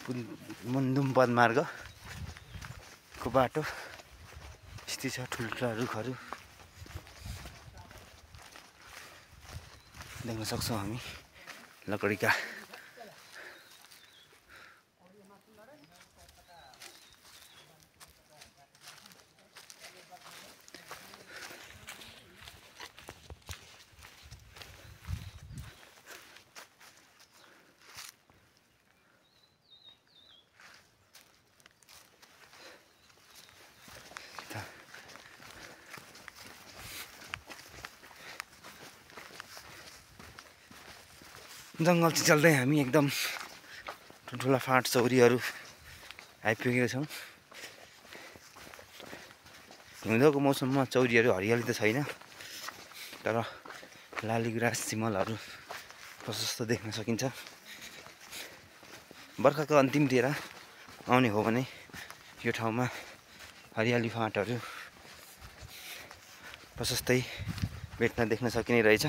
मुन्दुम पदमार्गको बाटो यस्तै छ। ठुल्ठुला रुखहरू देख्न सक्छौँ हामी। लकडीका जङ्गल चाहिँ चल्दै हामी एकदम ठुल्ठुला फाँट चौरीहरू आइपुगेका छौँ। हिउँदको मौसममा चौरीहरू हरियाली त छैन, तर लालीगुँरास सिमलहरू प्रशस्त देख्न सकिन्छ। बर्खाको अन्तिमतिर आउने हो भने यो ठाउँमा हरियाली फाँटहरू प्रशस्तै भेट्न देख्न सकिने रहेछ।